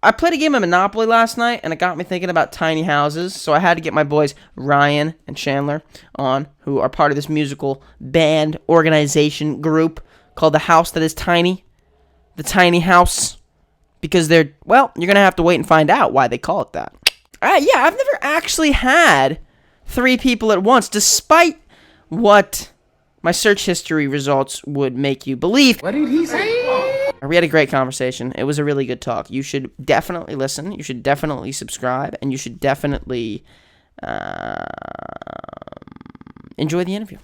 I played a game of Monopoly last night, and it got me thinking about tiny houses. So I had to get my boys Ryan and Chandler on, who are part of this musical band organization group called The House That Is Tiny, the Tiny House, because you're gonna have to wait and find out why they call it that. Yeah, I've never actually had three people at once, despite what my search history results would make you believe. What did he say? We had a great conversation. It was a really good talk. You should definitely listen. You should definitely subscribe, and you should definitely enjoy the interview.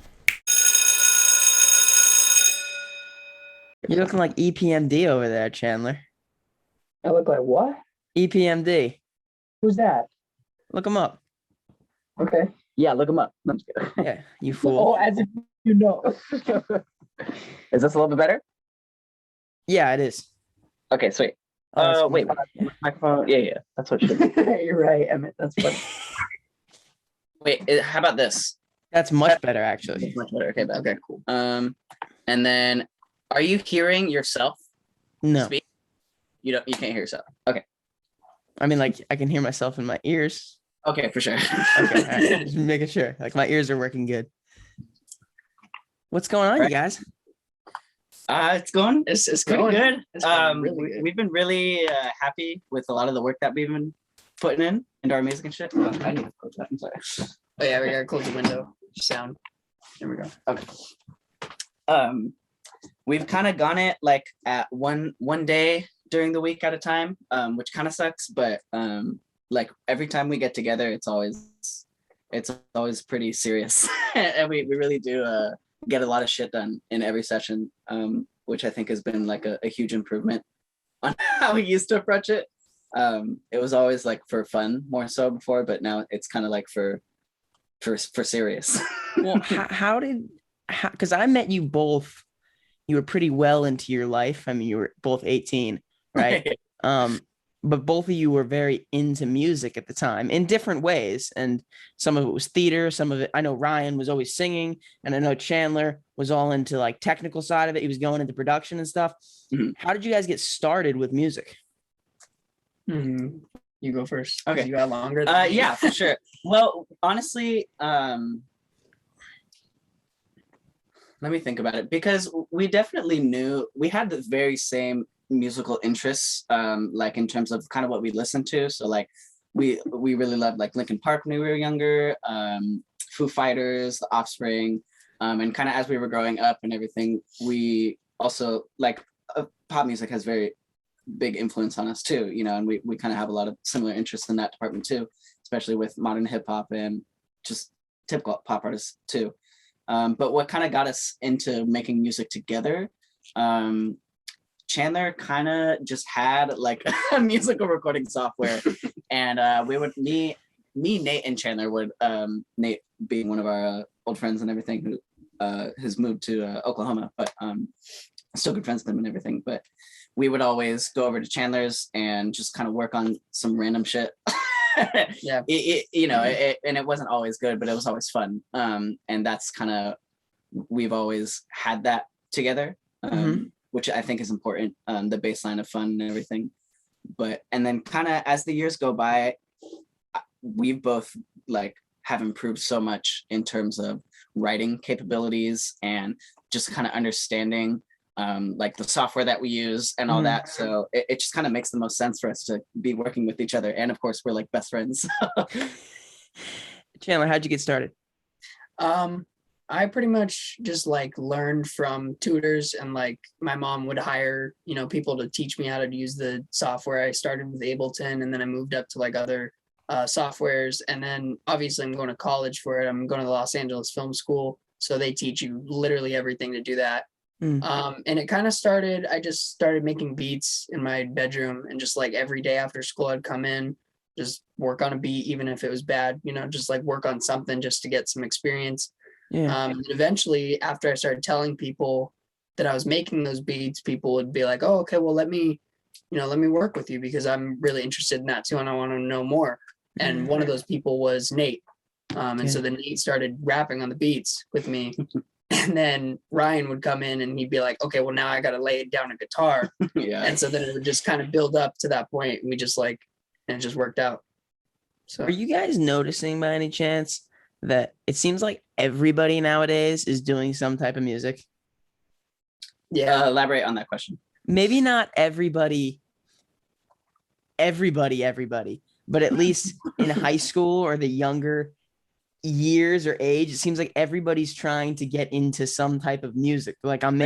You're looking like EPMD over there, Chandler. I look like what? EPMD. Who's that? Look him up. Okay. Yeah, look him up. I'm just kidding. Yeah, you Oh, fool. as if you know. Is this a little bit better? Yeah, it is. Okay, sweet. Oh, Wait, my phone. Yeah, that's what should be. You're right, Emmett. That's funny. Wait, how about this? That's much better, actually. Much better. Okay, okay, cool. And then, are you hearing yourself No. speak? You can't hear yourself. Okay. I mean, like, I can hear myself in my ears. Okay, for sure. Okay, all right. Just making sure. Like, my ears are working good. What's going on, you guys? It's going pretty good. It's going really good. We've been really happy with a lot of the work that we've been putting into our music and shit. Oh, I need to close that. I'm sorry. Oh yeah, we gotta close the window. Sound. There we go. Okay. We've kind of gone it like at one day during the week at a time, which kind of sucks, but like every time we get together, it's always pretty serious, and we really do get a lot of shit done in every session, which I think has been like a huge improvement on how we used to approach it. It was always like for fun more so before, but now it's kind of like for serious. Well, because I met you both, you were pretty well into your life. I mean, you were both 18, right? But both of you were very into music at the time in different ways. And some of it was theater, some of it, I know Ryan was always singing, and I know Chandler was all into like technical side of it. He was going into production and stuff. Mm-hmm. How did you guys get started with music? You go first. Okay. You got longer. Than me. Yeah, for sure. Well, honestly, let me think about it, because we definitely knew we had the very same musical interests, like in terms of kind of what we listened to. So like we really loved like Linkin Park when we were younger, Foo Fighters, The Offspring, and kind of as we were growing up and everything, we also like pop music has very big influence on us too, and we kind of have a lot of similar interests in that department too, especially with modern hip hop and just typical pop artists too. But what kind of got us into making music together, Chandler kind of just had like a musical recording software, and me, Nate, and Chandler would, Nate being one of our old friends and everything, who has moved to Oklahoma, but still good friends with him and everything. But we would always go over to Chandler's and just kind of work on some random shit. Yeah. And it wasn't always good, but it was always fun. And that's kind of, we've always had that together, which I think is important, the baseline of fun and everything. And then kind of as the years go by, we've both like have improved so much in terms of writing capabilities and just kind of understanding like the software that we use and all that. So it just kind of makes the most sense for us to be working with each other. And of course, we're like best friends. Chandler, how'd you get started? I pretty much just like learned from tutors, and like my mom would hire, people to teach me how to use the software. I started with Ableton, and then I moved up to like other softwares. And then obviously I'm going to college for it. I'm going to the Los Angeles Film School. So they teach you literally everything to do that. And it kind of started, I just started making beats in my bedroom, and just like every day after school, I'd come in, just work on a beat, even if it was bad, just like work on something just to get some experience. And eventually, after I started telling people that I was making those beats, people would be like, oh, okay, well, let me work with you, because I'm really interested in that too, and I want to know more. And one of those people was Nate. And so then Nate started rapping on the beats with me. And then Ryan would come in and he'd be like, okay, well now I got to lay down a guitar. Yeah. And so then it would just kind of build up to that point. And we just like, and it just worked out. So Are you guys noticing by any chance that it seems like everybody nowadays is doing some type of music? yeah, Elaborate on that question. Maybe not everybody, but at least in high school or the younger years or age, it seems like everybody's trying to get into some type of music. Like I'm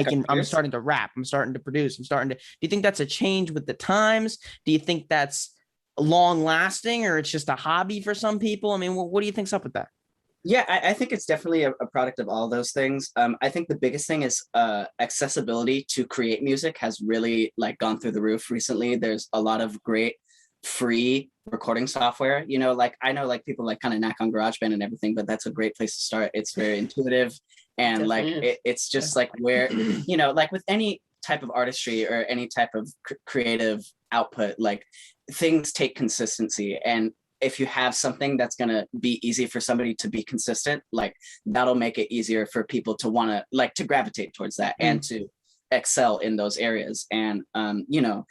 starting to rap, I'm starting to produce, do you think that's a change with the times? Do you think that's long lasting, or it's just a hobby for some people? I mean, what do you think's up with that? Yeah, I think it's definitely a product of all those things. I think the biggest thing is accessibility to create music has really like gone through the roof recently. There's a lot of great free recording software. You know, like I know like people like kind of knack on GarageBand and everything, but that's a great place to start. It's very intuitive, and like it's just like where, you know, like with any type of artistry or any type of creative output, like things take consistency. And if you have something that's going to be easy for somebody to be consistent, like that'll make it easier for people to want to like to gravitate towards that and to excel in those areas. And you know,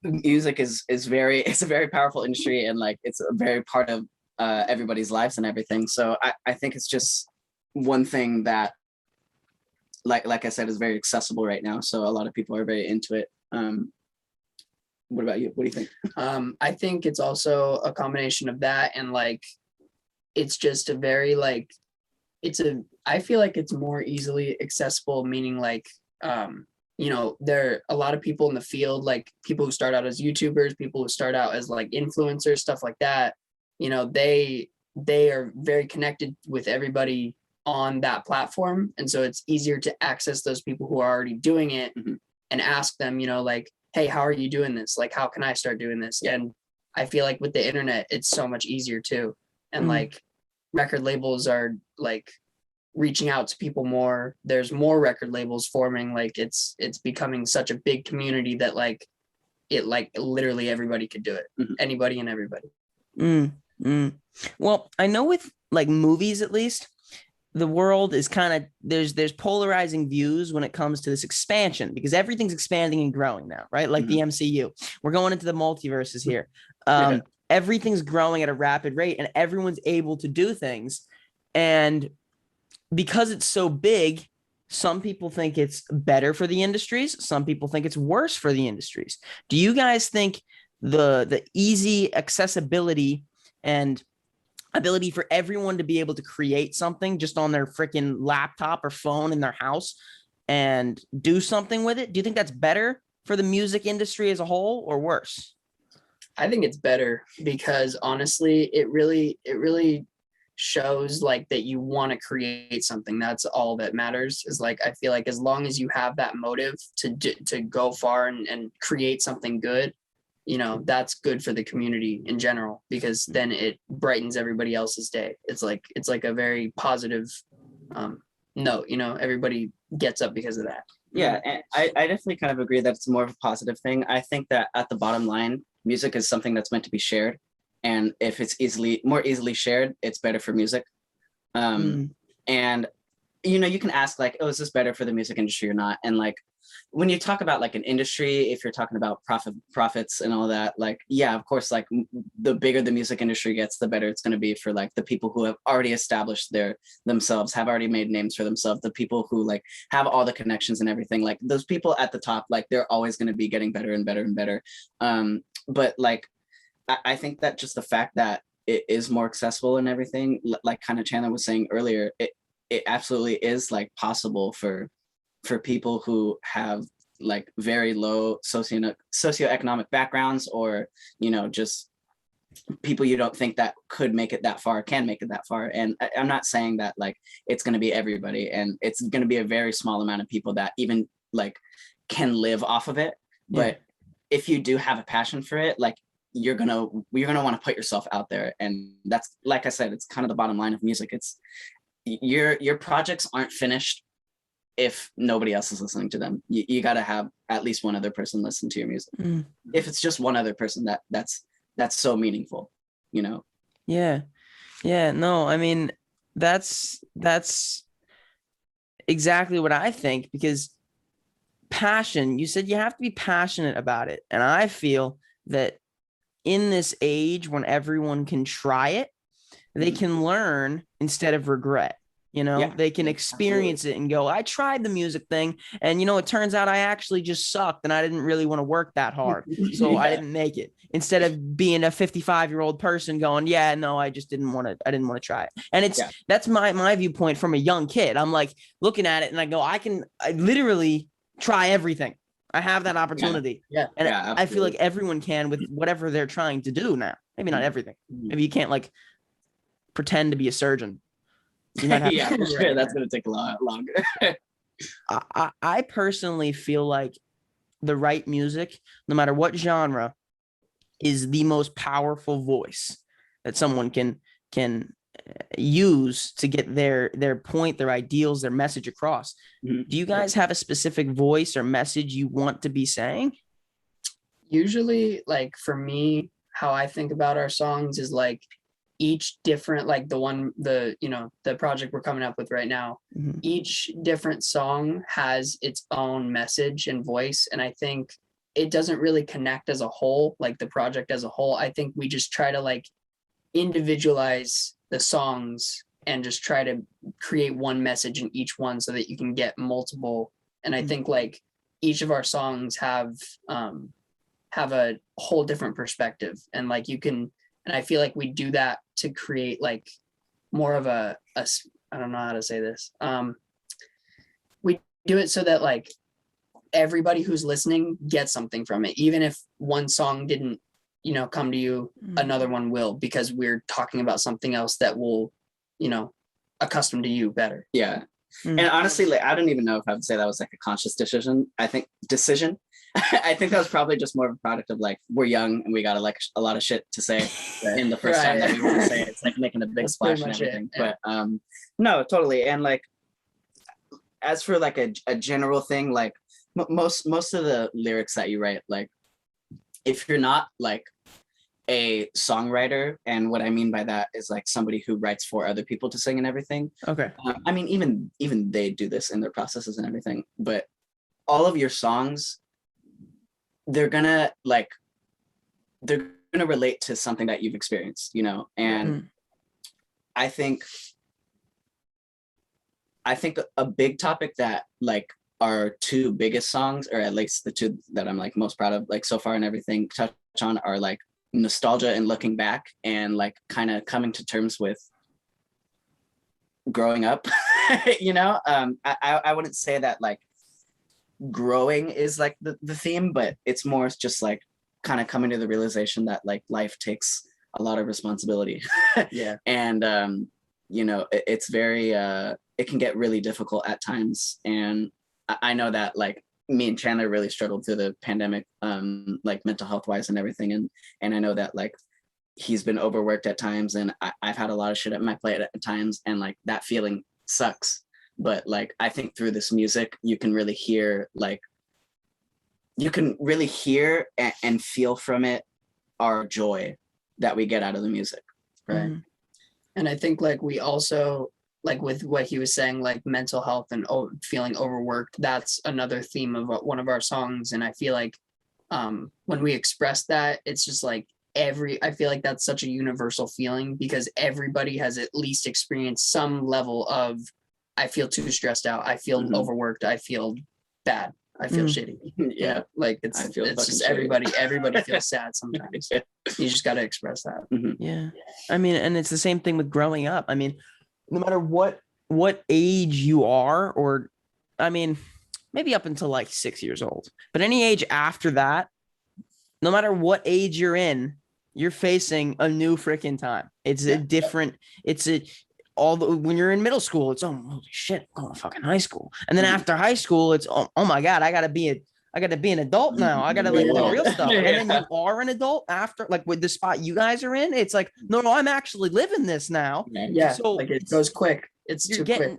music is very, it's a very powerful industry, and like it's a very part of everybody's lives and everything. So I think it's just one thing that like I said is very accessible right now, so a lot of people are very into it. What about you? What do you think? I think it's also a combination of that, and like it's just a very like I feel like it's more easily accessible, meaning like you know, there are a lot of people in the field, like people who start out as YouTubers, people who start out as like influencers, stuff like that. You know, they are very connected with everybody on that platform, and so it's easier to access those people who are already doing it and ask them, you know, like, hey, how are you doing this? Like, how can I start doing this? And I feel like with the internet, it's so much easier too. And like record labels are like reaching out to people more. There's more record labels forming. Like it's becoming such a big community that like it like literally everybody could do it. Anybody and everybody. Well, I know with like movies, at least, the world is kind of there's polarizing views when it comes to this expansion, because everything's expanding and growing now, right? Like the MCU, we're going into the multiverses here. Everything's growing at a rapid rate, and everyone's able to do things. And because it's so big, some people think it's better for the industries, some people think it's worse for the industries. Do you guys think the easy accessibility and ability for everyone to be able to create something just on their freaking laptop or phone in their house and do something with it, do you think that's better for the music industry as a whole, or worse? I think it's better, because honestly, it really shows like that you want to create something. That's all that matters. Is like, I feel like as long as you have that motive to go far and create something good, you know, that's good for the community in general, because then it brightens everybody else's day. It's like a very positive note, you know, everybody gets up because of that. Yeah, and I definitely kind of agree that it's more of a positive thing. I think that at the bottom line, music is something that's meant to be shared. And if it's more easily shared, it's better for music. And, you know, you can ask like, oh, is this better for the music industry or not? And like, when you talk about like an industry, if you're talking about profits and all that, like, yeah, of course, like the bigger the music industry gets, the better it's going to be for like the people who have already established themselves, have already made names for themselves, the people who like have all the connections and everything. Like those people at the top, like they're always going to be getting better and better and better. But like, I think that just the fact that it is more accessible and everything, like kind of Chandler was saying earlier, it absolutely is like possible for people who have like very low socioeconomic backgrounds, or, you know, just people you don't think that could make it that far can make it that far. And I'm not saying that like it's going to be everybody, and it's going to be a very small amount of people that even like can live off of it. But if you do have a passion for it, like you're gonna want to put yourself out there. And that's, like I said, it's kind of the bottom line of music. It's your projects aren't finished if nobody else is listening to them. You got to have at least one other person listen to your music. If it's just one other person, that's so meaningful, you know? Yeah. No, I mean, that's exactly what I think, because passion, you said you have to be passionate about it. And I feel that in this age when everyone can try it, they can learn instead of regret. You know, Yeah, they can experience it and go, I tried the music thing. And, it turns out I actually just sucked and I didn't really want to work that hard. So I didn't make it, instead of being a 55-year-old person going, yeah, no, I just didn't want to. I didn't want to try it. And that's my viewpoint from a young kid. I'm like looking at it and I go, I literally try everything. I have that opportunity. And I feel like everyone can with whatever they're trying to do now. Maybe not everything. Maybe you can't like pretend to be a surgeon. You might have yeah, for sure. That's going to take a lot longer. I personally feel like the right music, no matter what genre, is the most powerful voice that someone can use to get their point, their ideals, their message across. Do you guys have a specific voice or message you want to be saying? Usually, like for me, how I think about our songs is like each different, like the project we're coming up with right now, each different song has its own message and voice. And I think it doesn't really connect as a whole, like the project as a whole. I think we just try to like individualize the songs and just try to create one message in each one so that you can get multiple. And I think like each of our songs have a whole different perspective, and like you can, and I feel like we do that to create like more of a I don't know how to say this. We do it so that like everybody who's listening gets something from it. Even if one song didn't, come to you, another one will, because we're talking about something else that will, accustom to you better. Yeah. And honestly, like, I don't even know if I would say that was like a conscious decision. I think I think that was probably just more of a product of like, we're young and we got like a lot of shit to say in the first time that we want to say it. It's like making a big That's splash pretty and much everything. it, yeah. But no, totally. And like, as for like a general thing, like most of the lyrics that you write, like if you're not like a songwriter, and what I mean by that is like somebody who writes for other people to sing and everything. Okay. I mean, even they do this in their processes and everything, but all of your songs, they're gonna relate to something that you've experienced, and I think a big topic that like our two biggest songs, or at least the two that I'm like most proud of like so far and everything, touch on are like nostalgia and looking back, and like kind of coming to terms with growing up. I wouldn't say that like growing is like the theme, but it's more just like kind of coming to the realization that like life takes a lot of responsibility. Yeah. And it's very it can get really difficult at times, and I know that like me and Chandler really struggled through the pandemic, like mental health wise and everything. And I know that like he's been overworked at times, and I've had a lot of shit at my plate at times, and like that feeling sucks. But like, I think through this music, you can really hear and feel from it our joy that we get out of the music. Right. And I think like we also, like with what he was saying, like mental health and feeling overworked, that's another theme of one of our songs. And I feel like when we express that, it's just like I feel like that's such a universal feeling, because everybody has at least experienced some level of, I feel too stressed out, I feel overworked, I feel bad, I feel shitty. Yeah, like it's just everybody feels sad sometimes. You just got to express that. Yeah. I mean, and it's the same thing with growing up. I mean, no matter what age you are, or I mean, maybe up until like 6 years old, but any age after that, no matter what age you're in, you're facing a new freaking time. It's a different, when you're in middle school, it's, oh, holy shit, I'm going to fucking high school. And then after high school, it's, oh my God, I got to be an adult now. I got to like the real stuff. And then you are an adult after, like with the spot you guys are in, it's like, no, I'm actually living this now. Yeah. So like it goes quick. It's too quick.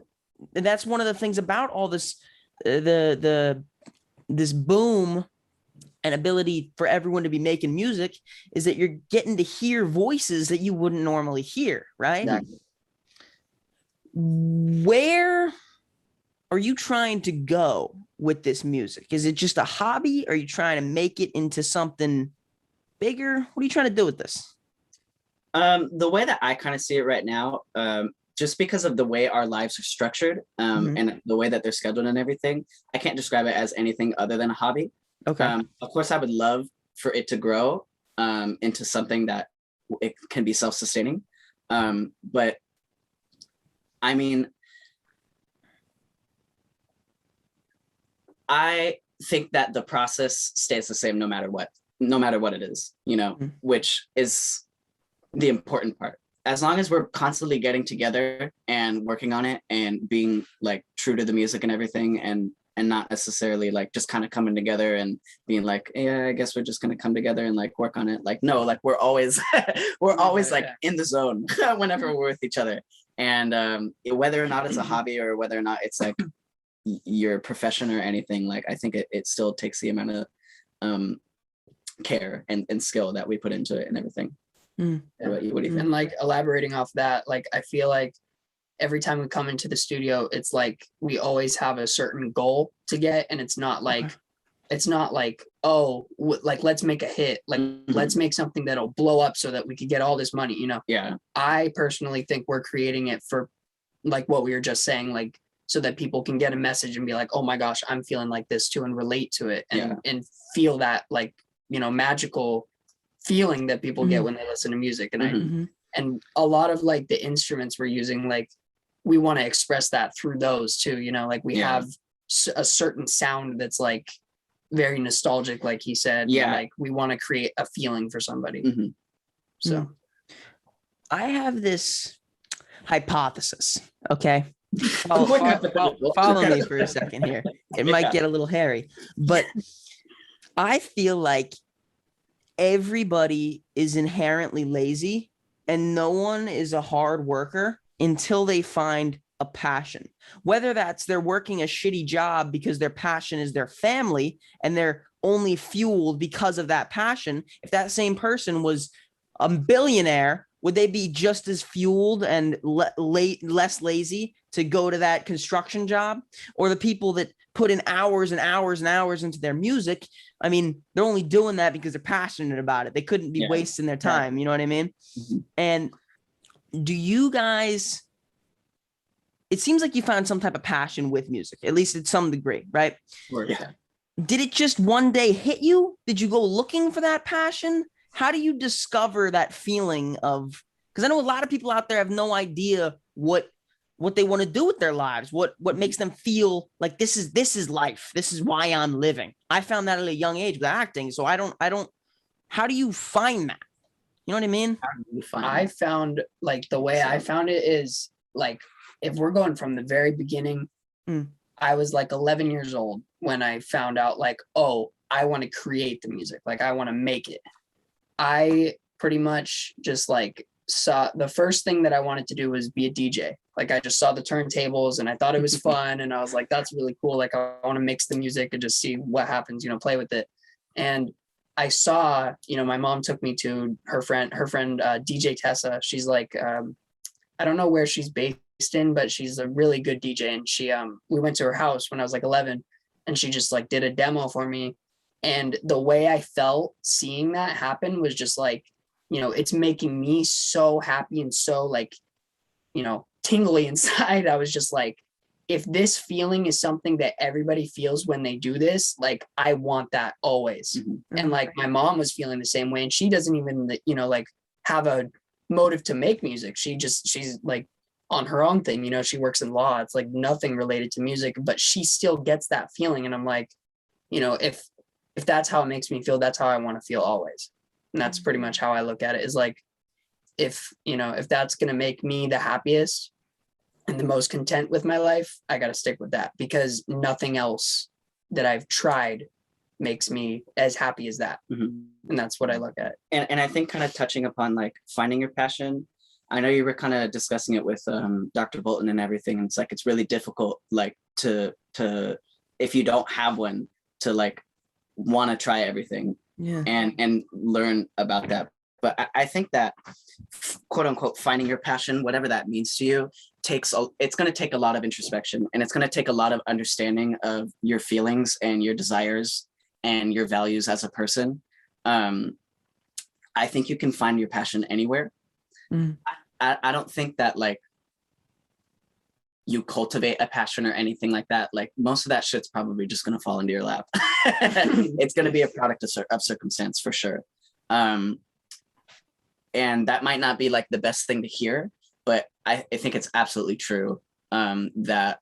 And that's one of the things about all this, this boom and ability for everyone to be making music, is that you're getting to hear voices that you wouldn't normally hear. Right. Exactly. Where are you trying to go with this music? Is it just a hobby? Are you trying to make it into something bigger? What are you trying to do with this? The way that I kind of see it right now, just because of the way our lives are structured, and the way that they're scheduled and everything, I can't describe it as anything other than a hobby. Okay. Of course, I would love for it to grow into something that it can be self-sustaining. But I mean, I think that the process stays the same no matter what it is, which is the important part. As long as we're constantly getting together and working on it and being like true to the music and everything, and not necessarily like just kind of coming together and being like, yeah, I guess we're just gonna come together and like work on it. Like, no, like we're always like in the zone whenever we're with each other. And whether or not it's a hobby or whether or not it's like your profession or anything, like I think it still takes the amount of care and skill that we put into it and everything. What do you think? And like elaborating off that, like I feel like every time we come into the studio, it's like we always have a certain goal to get, and it's not like oh, like let's make a hit, like let's make something that'll blow up so that we could get all this money, Yeah. I personally think we're creating it for like what we were just saying, like so that people can get a message and be like, oh my gosh, I'm feeling like this too, and relate to it, and feel that like magical feeling that people get when they listen to music. And and a lot of like the instruments we're using, like we want to express that through those too, like we have a certain sound that's like very nostalgic, like he said. Like we want to create a feeling for somebody. So I have this hypothesis. Okay, follow me for a second here. It might get a little hairy, but I feel like everybody is inherently lazy and no one is a hard worker until they find a passion. Whether that's they're working a shitty job because their passion is their family and they're only fueled because of that passion. If that same person was a billionaire, would they be just as fueled and less lazy to go to that construction job? Or the people that put in hours and hours and hours into their music, I mean, they're only doing that because they're passionate about it. They couldn't be wasting their time. You know what I mean? And do you guys, it seems like you found some type of passion with music, at least to some degree, right? Yeah. Did it just one day hit you? Did you go looking for that passion? How do you discover that feeling of, because I know a lot of people out there have no idea what they want to do with their lives, what makes them feel like this is life. This is why I'm living. I found that at a young age with acting. So I don't, how do you find that? You know what I mean? I found like the way I found it is like, if we're going from the very beginning, I was like 11 years old when I found out like, oh, I want to create the music. Like I want to make it. I pretty much just like saw the first thing that I wanted to do was be a DJ. Like I just saw the turntables and I thought it was fun. And I was like, that's really cool. Like I want to mix the music and just see what happens, play with it. And I saw, my mom took me to her friend, DJ Tessa. She's like, I don't know where she's based in, but she's a really good DJ. And she, we went to her house when I was like 11 and she just like did a demo for me. And the way I felt seeing that happen was just like, it's making me so happy and so like, tingly inside. I was just like, if this feeling is something that everybody feels when they do this, like I want that always. And like my mom was feeling the same way, and she doesn't even, like have a motive to make music. She's like on her own thing, she works in law. It's like nothing related to music, but she still gets that feeling. And I'm like, if that's how it makes me feel, that's how I want to feel always. And that's pretty much how I look at it, is like, if that's going to make me the happiest and the most content with my life, I got to stick with that, because nothing else that I've tried makes me as happy as that. And that's what I look at. And I think kind of touching upon like finding your passion, I know you were kind of discussing it with Dr. Bolton and everything. And it's like, it's really difficult, like to if you don't have one, to like want to try everything and learn about that. But I think that, quote unquote, finding your passion, whatever that means to you, it's going to take a lot of introspection, and it's going to take a lot of understanding of your feelings and your desires and your values as a person. I think you can find your passion anywhere. I don't think that like you cultivate a passion or anything like that. Like most of that shit's probably just going to fall into your lap. It's going to be a product of circumstance for sure. And that might not be like the best thing to hear, but I think it's absolutely true, that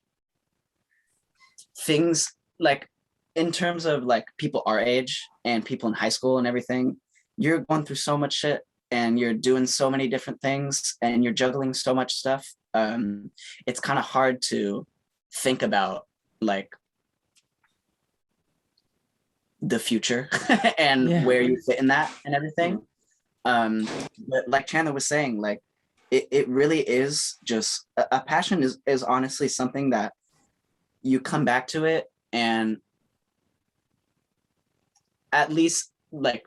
things like in terms of like people our age and people in high school and everything, you're going through so much shit and you're doing so many different things and you're juggling so much stuff. It's kind of hard to think about like the future and where you fit in that and everything. But like Chandler was saying, like it really is just a passion is honestly something that you come back to it, and at least like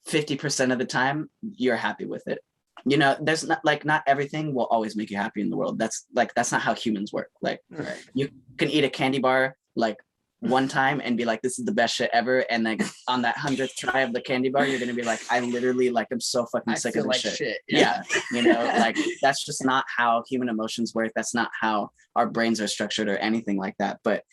50% of the time you're happy with it. You know, there's not everything will always make you happy in the world. That's not how humans work. Like you can eat a candy bar like one time and be like, this is the best shit ever, and like on that 100th try of the candy bar you're gonna be like, I literally like I'm so fucking sick of this shit. Yeah. You know, like that's just not how human emotions work. That's not how our brains are structured or anything like that. But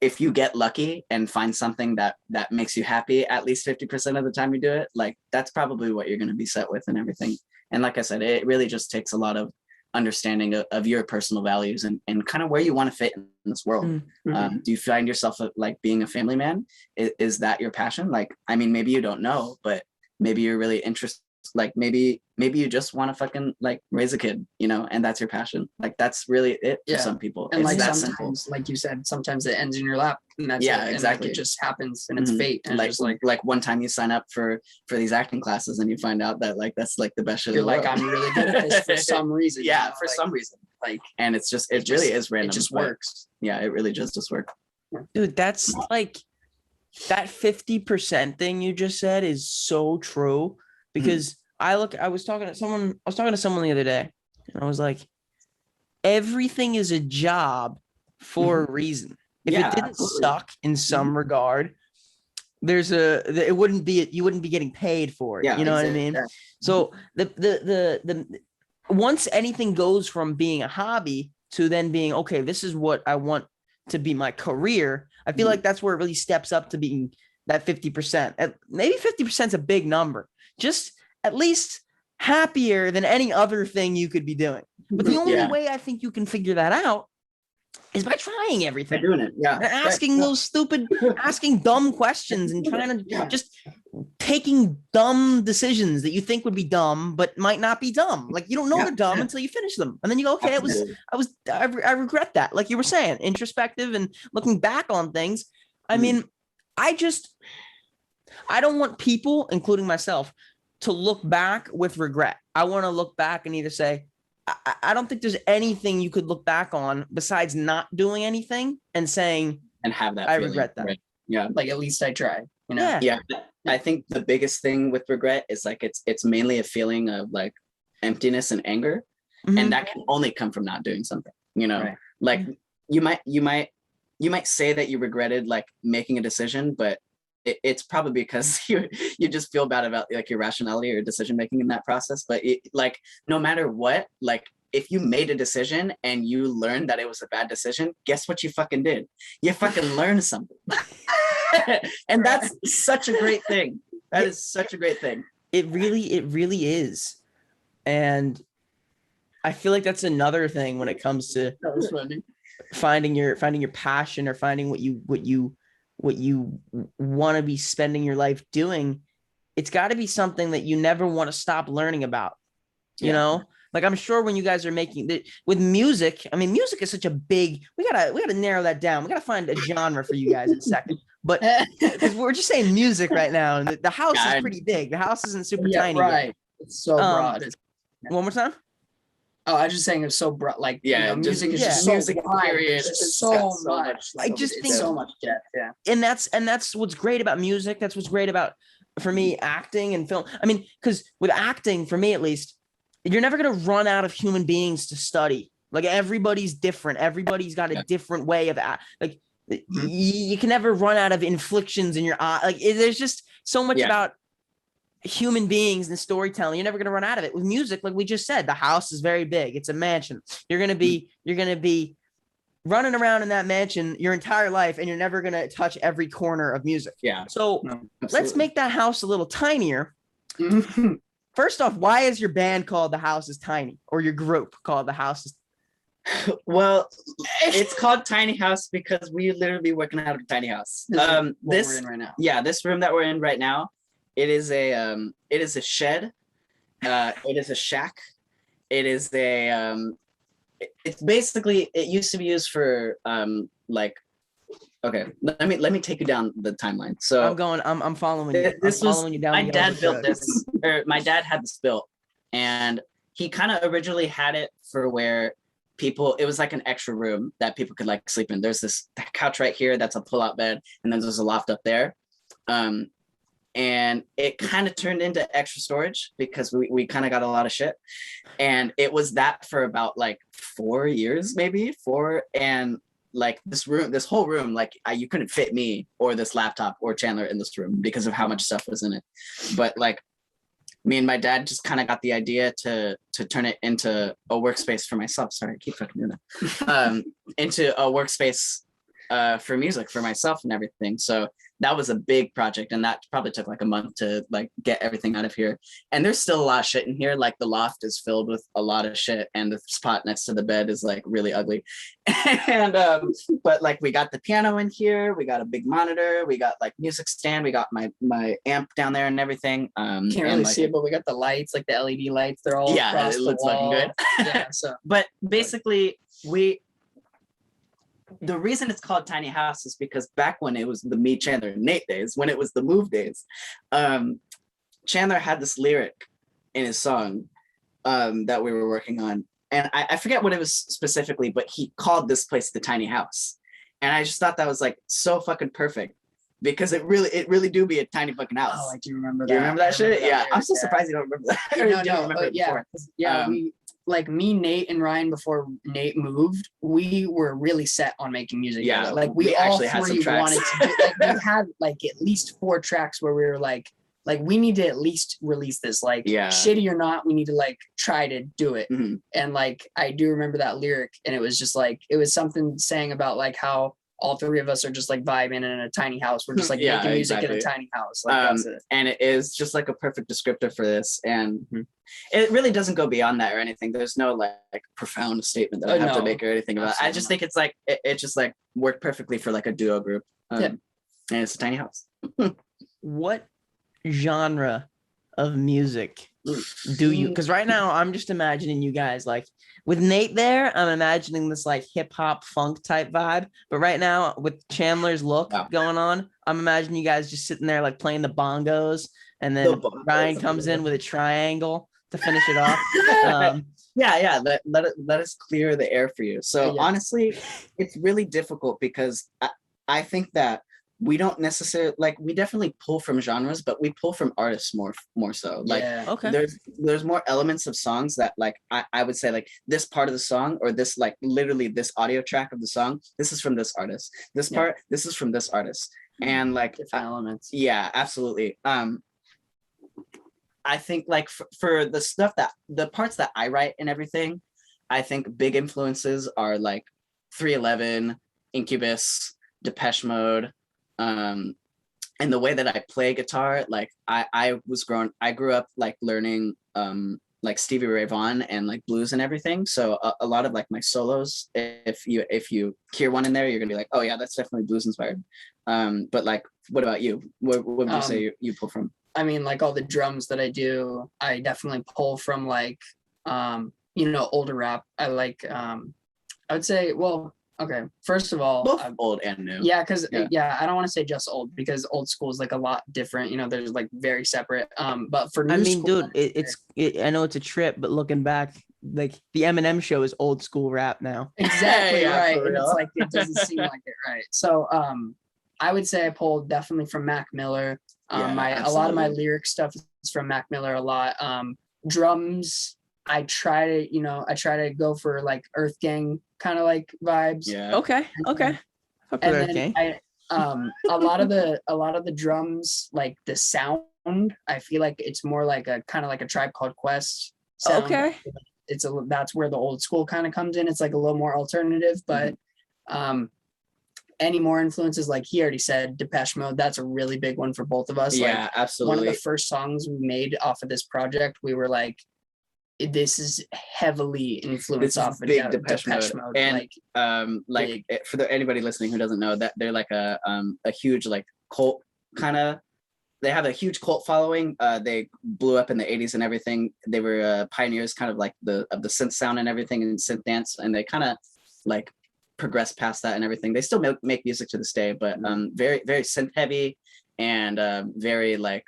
if you get lucky and find something that makes you happy at least 50% of the time you do it, like that's probably what you're gonna be set with and everything. And like I said, it really just takes a lot of understanding of your personal values and kind of where you want to fit in this world. Do you find yourself like being a family man? Is that your passion? Like, I mean, maybe you don't know, but maybe you're really interested. Like maybe you just want to fucking like raise a kid, you know, and that's your passion. Like that's really it for some people. And it's like that sometimes, simple. like you said, sometimes it ends in your lap, and that's Yeah, it. exactly. And, like, it just happens, and it's fate. And like it's just like one time you sign up for these acting classes and you find out that like that's like the best shit. You're in the like, world. I'm really good at this for some reason. Yeah, you know? for like, some reason. Like, and it's just it really is random. It just works. Yeah, it really just works. Dude, that's like that 50% thing you just said is so true, because I was talking to someone the other day, and I was like, everything is a job for a reason. If it didn't suck in some regard, you wouldn't be getting paid for it. Yeah, you know what I mean? Yeah. So the once anything goes from being a hobby to then being, okay, this is what I want to be my career, I feel like that's where it really steps up to being that 50%. Maybe 50% is a big number. Just at least happier than any other thing you could be doing. But the only way I think you can figure that out is by trying everything. By doing it, and asking those stupid, asking dumb questions and trying to just taking dumb decisions that you think would be dumb, but might not be dumb. Like you don't know they're dumb until you finish them. And then you go, okay, I regret that. Like you were saying, introspective and looking back on things. I mean, I don't want people, including myself, to look back with regret. I want to look back and either say, I don't think there's anything you could look back on besides not doing anything and saying, and have that I feeling, regret that. right? Yeah. Like at least I tried, you know? Yeah. I think the biggest thing with regret is like it's mainly a feeling of like emptiness and anger. And that can only come from not doing something, you know? Right. Like you might say that you regretted like making a decision, but it's probably because you just feel bad about like your rationality or decision making in that process. But like no matter what, like if you made a decision and you learned that it was a bad decision, guess what you fucking did? You fucking learned something. And that's such a great thing. That is such a great thing. It really is. And I feel like that's another thing when it comes to finding your passion or finding what you want to be spending your life doing. It's got to be something that you never want to stop learning about, you know? Like I'm sure when you guys are making with music, I mean, music is such a big, we gotta narrow that down. We gotta find a genre for you guys in a second, but because we're just saying music right now, and the house is pretty big. The house isn't super tiny. Right. It's so broad. One more time. Oh, I was just saying it's so broad. Like, music is just so music period. It's so much. I just think so much depth. Yeah. And that's what's great about music. That's what's great about, for me, acting and film. I mean, because with acting, for me at least, you're never going to run out of human beings to study Like everybody's different. Everybody's got a different way of like you can never run out of inflictions in your eye. Like there's just so much about human beings and storytelling. You're never going to run out of it. With music, like we just said, the house is very big. It's a mansion. You're going to be running around in that mansion your entire life, and you're never going to touch every corner of music. Yeah. So let's make that house a little tinier. First off, why is your band called The House is Tiny, or your group called The House is? Well, it's called Tiny House because we literally working out of a tiny house. This we're in right now. Yeah, this room that we're in right now, it is a shed. It is a shack. It is it's basically, it used to be used for okay, let me take you down the timeline. So I'm following you. I'm following you down. My dad built this, or my dad had this built, and he kind of originally had it for where it was like an extra room that people could like sleep in. There's this couch right here that's a pull-out bed, and then there's a loft up there. And it kind of turned into extra storage because we kind of got a lot of shit. And it was that for about like 4 years, maybe 4. And like this whole room, like you couldn't fit me or this laptop or Chandler in this room because of how much stuff was in it. But like me and my dad just kind of got the idea to turn it into a workspace for myself. Sorry, I keep fucking doing that. Into a workspace for music for myself and everything. So that was a big project, and that probably took like a month to like get everything out of here. And there's still a lot of shit in here. Like the loft is filled with a lot of shit, and the spot next to the bed is like really ugly. And but like we got the piano in here, we got a big monitor, we got like music stand, we got my amp down there and everything. Can't really see it, but we got the lights, like the LED lights. They're all across it the looks wall. fucking good. Yeah. So, but basically the reason it's called Tiny House is because back when it was the me, Chandler, and Nate days, when it was the move days, Chandler had this lyric in his song that we were working on. And I forget what it was specifically, but he called this place the Tiny House. And I just thought that was like so fucking perfect because it really do be a tiny fucking house. oh, I do remember that. Do you remember that shit? Yeah. Lyric, I'm so surprised you don't remember that. No, we like me, Nate, and Ryan before Nate moved, we were really set on making music. Yeah, together. Like we all actually had some three tracks. wanted to do, like we had like at least 4 tracks where we were like we need to at least release this. Like shitty or not, we need to like try to do it. Mm-hmm. And like I do remember that lyric, and it was just like it was something saying about like how all 3 of us are just like vibing in a tiny house. We're just like making music in a tiny house. Like that's it. And it is just like a perfect descriptor for this. And it really doesn't go beyond that or anything. There's no like profound statement that I have to make or anything about. I just think it's like, it just like worked perfectly for like a duo group. And it's a tiny house. What genre of music do you, because right now I'm just imagining you guys like with Nate there, I'm imagining this like hip hop funk type vibe, but right now with Chandler's look going on, I'm imagining you guys just sitting there like playing the bongos, and then Ryan comes in with a triangle to finish it off. Let us clear the air for you. So honestly, it's really difficult because I think that we don't necessarily like, we definitely pull from genres, but we pull from artists more so. Like there's more elements of songs that like I would say like this part of the song, or this like literally this audio track of the song, this is from this artist. This part, this is from this artist. And like different elements. Yeah, absolutely. I think like for the stuff that the parts that I write and everything, I think big influences are like 311, Incubus, Depeche Mode. And the way that I play guitar, like I grew up like learning like Stevie Ray Vaughan and like blues and everything. So a lot of like my solos, if you hear one in there, you're gonna be like, oh yeah, that's definitely blues inspired. But like, what about you? What would you say you pull from? I mean, like all the drums that I do, I definitely pull from like older rap. I like I would say, well, okay, first of all, both old and new. Yeah, because I don't want to say just old, because old school is like a lot different. There's like very separate. But for new school, dude, I know it's a trip, but looking back, like the Eminem show is old school rap now. Exactly right. And it's like it doesn't seem like it, right? So I would say I pulled definitely from Mac Miller. A lot of my lyric stuff is from Mac Miller a lot. Drums, I try to go for like Earth Gang kind of like vibes. Yeah. Okay. Fuck with And Earth then Gang. a lot of the drums, like the sound, I feel like it's more like a kind of like a Tribe Called Quest sound. Okay. That's where the old school kind of comes in. It's like a little more alternative, but any more influences, like he already said, Depeche Mode, that's a really big one for both of us. Yeah, Like absolutely. one of the first songs we made off of this project, we were like, this is heavily influenced off of big Depeche Mode. And for anybody listening who doesn't know, that they're like a huge like cult kind of. They have a huge cult following. They blew up in the 80s and everything. They were pioneers kind of like the synth sound and everything and synth dance, and they kind of like progressed past that and everything. They still make music to this day, but very, very synth heavy and very like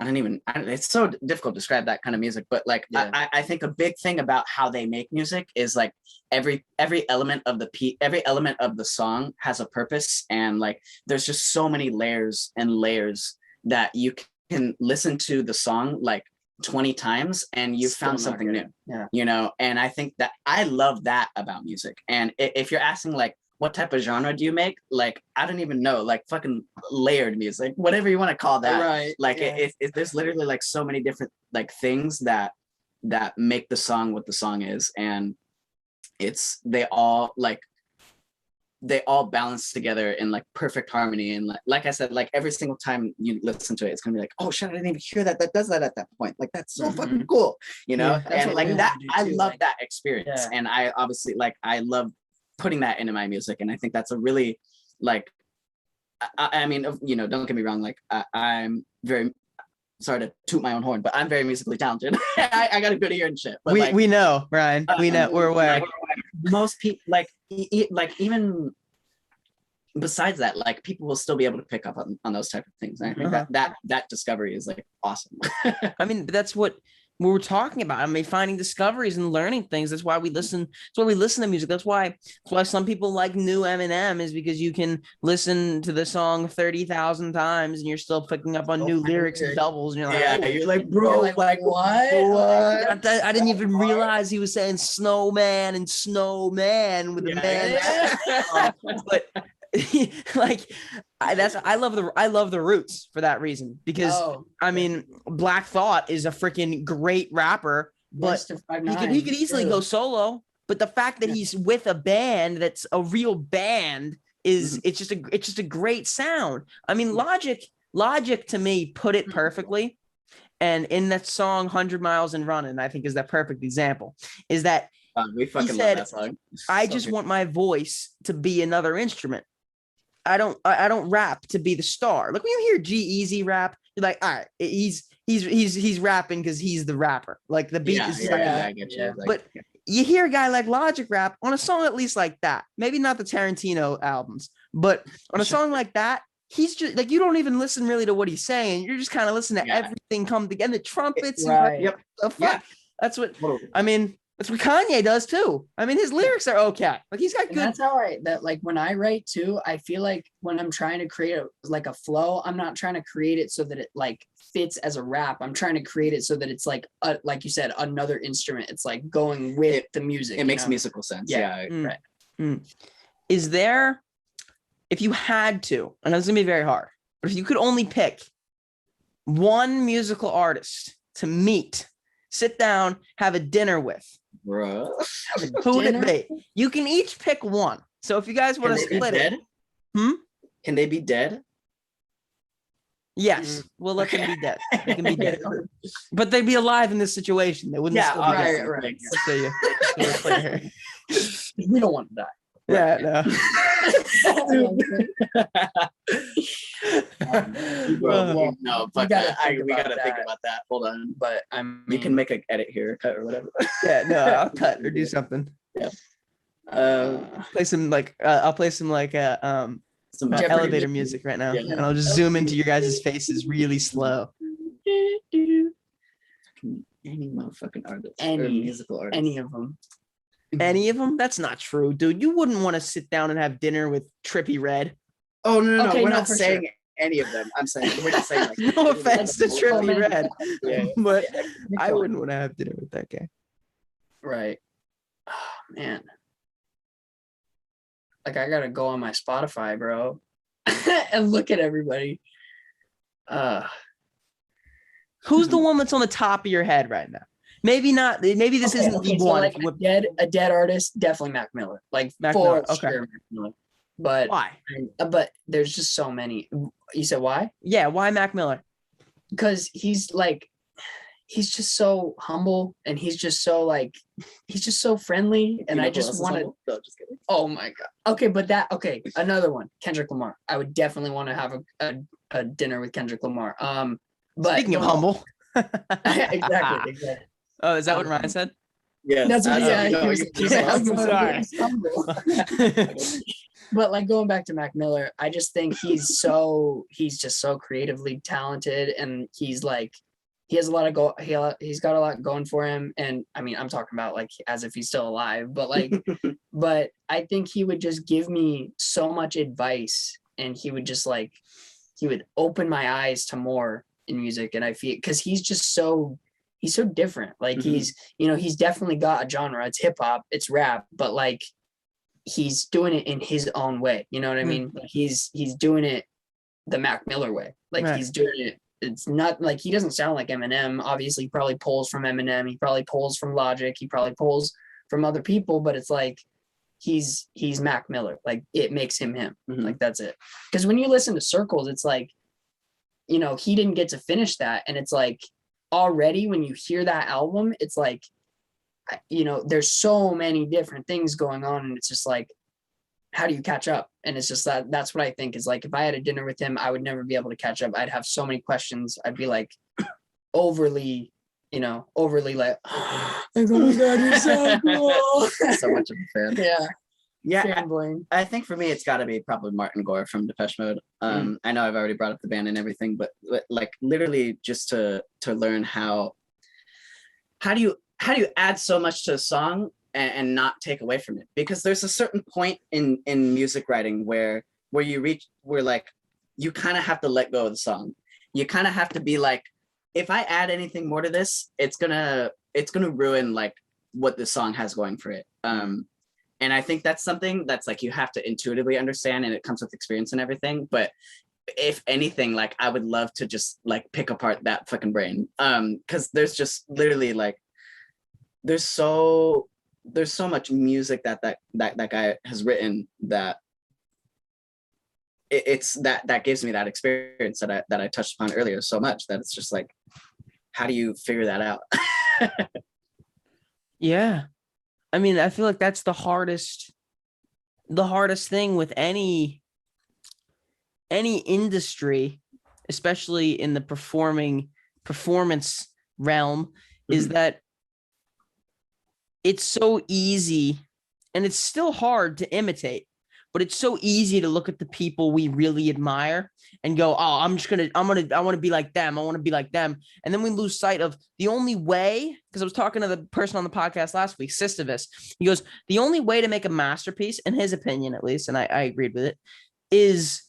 it's so difficult to describe that kind of music, but like I think a big thing about how they make music is like every element of the song has a purpose, and like there's just so many layers and layers that you can listen to the song like 20 times and you found something new. You know, and I think that I love that about music. And if you're asking like what type of genre do you make? Like, I don't even know, like fucking layered music, whatever you want to call that. Right. Like there's literally like so many different like things that make the song what the song is. And they all balance together in like perfect harmony. And like I said, like every single time you listen to it, it's gonna be like, oh shit, I didn't even hear that does that at that point. Like that's so fucking cool, you know? And like that, I love that experience. And I obviously I love putting that into my music, and I think that's a really like I mean, you know, don't get me wrong, like I'm very sorry to toot my own horn, but I'm very musically talented. I got a good ear and shit, but we know, Ryan, we know, we're aware. Like, most people like even besides that, like people will still be able to pick up on those type of things, and I think that discovery is like awesome. I mean, that's what we're talking about. I mean, finding discoveries and learning things. That's why we listen. That's why we listen to music. That's why some people like new Eminem, is because you can listen to the song 30,000 times and you're still picking up on new lyrics and doubles. And you're like, you're like, bro, like what? I didn't even realize he was saying snowman and snowman with a man. But like I love the Roots for that reason, because I mean, Black Thought is a freaking great rapper, but he could easily go solo. But the fact that he's with a band that's a real band is it's just a great sound. I mean, Logic to me put it perfectly. And in that song 100 Miles and Running, I think is that perfect example, is that we fucking love that song. I just want my voice to be another instrument. I don't rap to be the star. Like when you hear G-Eazy rap, you're like, all right, he's rapping because he's the rapper. Like the beat is I get you. But you hear a guy like Logic rap on a song at least like that. Maybe not the Tarantino albums, but on a song like that, he's just like, you don't even listen really to what he's saying. You're just kind of listening to everything come together. The trumpets. Right. The fuck. That's what I mean. That's what Kanye does too. I mean, his lyrics are okay. Like he's got good. And that's how like when I write too, I feel like when I'm trying to create a flow, I'm not trying to create it so that it like fits as a rap. I'm trying to create it so that it's like you said, another instrument. It's like going with the music. It makes musical sense. Yeah. Right. Is there, if you had to, and it's gonna be very hard, but if you could only pick one musical artist to meet, sit down, have a dinner with, bro, who would it be? You can each pick one. So if you guys want to split it, can they be dead? Yes, we'll let them be dead. They can be dead, but they'd be alive in this situation. They wouldn't. Right. We don't want to die. Yeah, no. No, but we gotta think about that. Hold on, but you can make an edit here, cut or whatever. Yeah, no, I'll cut or do something. Yeah. Play some like I'll play some like some elevator music right now, and I'll just zoom into your guys' faces really slow. Any motherfucking artist, any musical artist, any of them. Any of them? That's not true, dude. You wouldn't want to sit down and have dinner with Trippie Redd. Oh no, okay, we're not saying any of them. I'm saying we're just saying like No offense to Trippy Red, Yeah. but I wouldn't want to have dinner with that guy. Right. Oh, man. Like I gotta go on my Spotify, bro, and look at everybody. Who's the one that's on the top of your head right now? Maybe not. Maybe this isn't the so one. like a dead artist, definitely Mac Miller. Like Mac for Miller, okay. sure, Mac Miller. But Why? But there's just so many. You said why? Yeah, why Mac Miller? Because he's just so humble, and he's just so friendly, and I just want to. No, just kidding. Oh my god. Okay, another one, Kendrick Lamar. I would definitely want to have a dinner with Kendrick Lamar. But Speaking of humble. exactly. Oh, is that what Ryan said? Yeah, That's what. Yeah, no, sorry. he's humble. But like going back to Mac Miller, I just think he's just so creatively talented, and he's like he has a lot of he's got a lot going for him. And I mean, I'm talking about like as if he's still alive, but like but I think he would just give me so much advice, and he would just like he would open my eyes to more in music. And I feel because he's so different. Like he's definitely got a genre. It's hip hop, it's rap, but like he's doing it in his own way. You know what I mean? Like he's doing it the Mac Miller way. Like he's doing it. It's not like he doesn't sound like Eminem. Obviously, he probably pulls from Eminem. He probably pulls from Logic. He probably pulls from other people. But it's like he's Mac Miller. Like it makes him him. Like that's it. Because when you listen to Circles, it's like he didn't get to finish that, and it's like already when you hear that album, it's like there's so many different things going on, and it's just like, how do you catch up? And it's just that's what I think is like, if I had a dinner with him, I would never be able to catch up. I'd have so many questions. I'd be like overly like, oh my god, you're so cool. So much of a fan. Yeah. Fanboying. I think for me, it's got to be probably Martin Gore from Depeche Mode. I know I've already brought up the band and everything, but like literally just to learn how do you add so much to a song and not take away from it? Because there's a certain point in music writing where you reach where like you kind of have to let go of the song. You kind of have to be like, if I add anything more to this, it's gonna ruin like what the song has going for it. And I think that's something that's like you have to intuitively understand, and it comes with experience and everything. But if anything, like I would love to just like pick apart that fucking brain. Because there's just literally like there's so much music that guy has written that it's that gives me that experience that I touched upon earlier so much that it's just like, how do you figure that out? Yeah. I mean, I feel like that's the hardest thing with any industry, especially in the performance realm, is that it's so easy, and it's still hard to imitate, but it's so easy to look at the people we really admire and go, oh, I want to be like them. I want to be like them. And then we lose sight of the only way, because I was talking to the person on the podcast last week, Sistavus. He goes, the only way to make a masterpiece, in his opinion, at least, and I agreed with it, is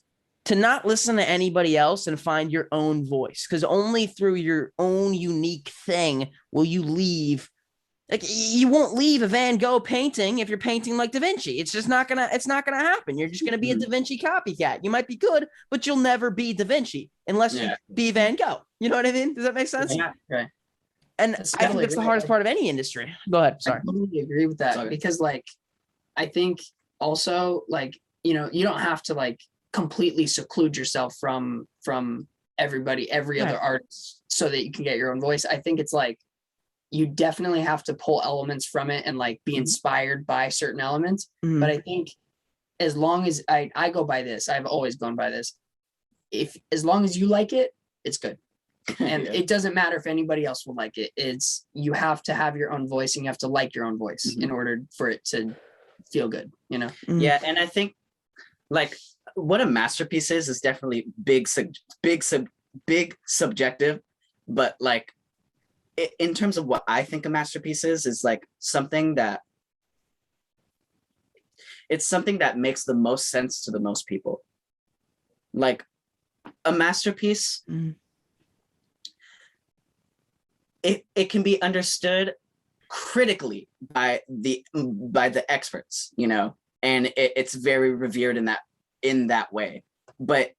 to not listen to anybody else and find your own voice. Because only through your own unique thing will you leave. Like you won't leave a Van Gogh painting if you're painting like Da Vinci. It's not gonna happen. You're just gonna be a Da Vinci copycat. You might be good, but you'll never be Da Vinci unless you be Van Gogh. You know what I mean? Does that make sense? Yeah. Okay. And I think it's the hardest part of any industry. Go ahead. Sorry. I totally agree with that because like I think also like you don't have to like completely seclude yourself from everybody, every other artist, so that you can get your own voice. I think it's like you definitely have to pull elements from it and like be inspired by certain elements. But I think as long as I go by this, I've always gone by this. As long as you like it, it's good. And it doesn't matter if anybody else will like it. You have to have your own voice, and you have to like your own voice in order for it to feel good, Yeah. And I think like what a masterpiece is definitely big subjective, but like in terms of what I think a masterpiece is like something that makes the most sense to the most people. Like a masterpiece, Mm. it can be understood critically by the experts, you know, and it's very revered in that way. But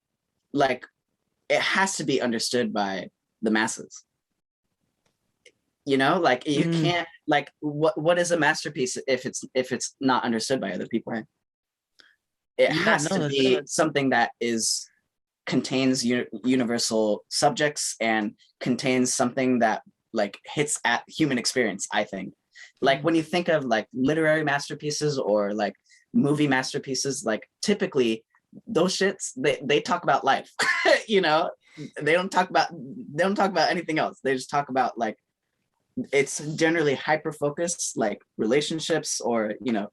like, it has to be understood by the masses. You know, like you can't, like, what is a masterpiece if it's not understood by other people? Right. It has to be something that contains universal subjects and contains something that like hits at human experience, I think. Like when you think of like literary masterpieces or like movie masterpieces, like typically those shits, they talk about life. You know, they don't talk about anything else. They just talk about, like, it's generally hyper focused, like relationships, or, you know,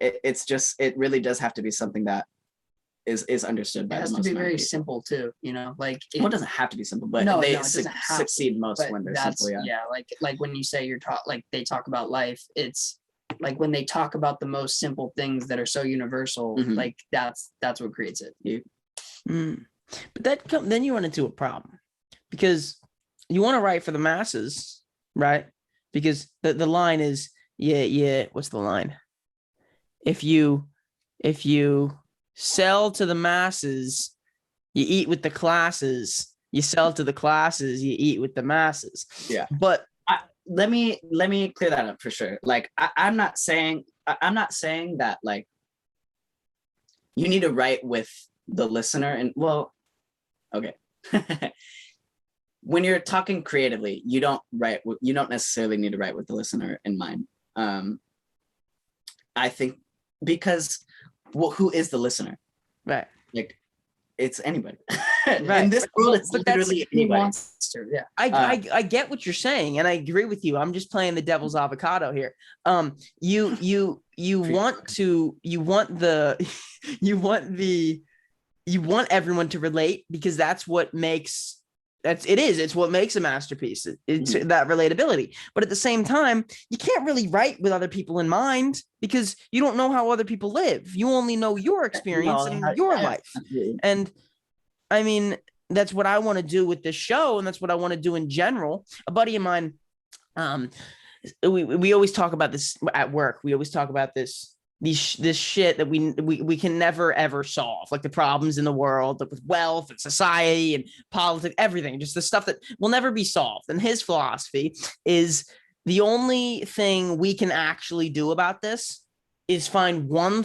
it really does have to be something that is understood by the most. It has to be very simple too, you know, like well, it doesn't have to be simple, but they succeed most when they're simple. Yeah, like when you say you're taught, like they talk about life, it's like when they talk about the most simple things that are so universal, like that's what creates it. But then you run into a problem, because you want to write for the masses, right? Because the line is, yeah, what's the line? If you sell to the masses, you eat with the classes. You sell to the classes, you eat with the masses. Yeah. But let me clear that up for sure. Like, I'm not saying that like you need to write with the listener, and well, okay. When you're talking creatively, you don't necessarily need to write with the listener in mind. I think, because, well, who is the listener? Right. Like, it's anybody. Right. In this world, it's literally anybody. Yeah. I get what you're saying, and I agree with you. I'm just playing the devil's avocado here. You want everyone to relate, because that's what makes it's what makes a masterpiece. It's that relatability. But at the same time, you can't really write with other people in mind, because you don't know how other people live. You only know your experience and your life. And I mean, that's what I want to do with this show, and that's what I want to do in general. A buddy of mine, we always talk about this at work. We always talk about this shit that we can never ever solve, like the problems in the world, like with wealth and society and politics, everything, just the stuff that will never be solved. And his philosophy is, the only thing we can actually do about this is find one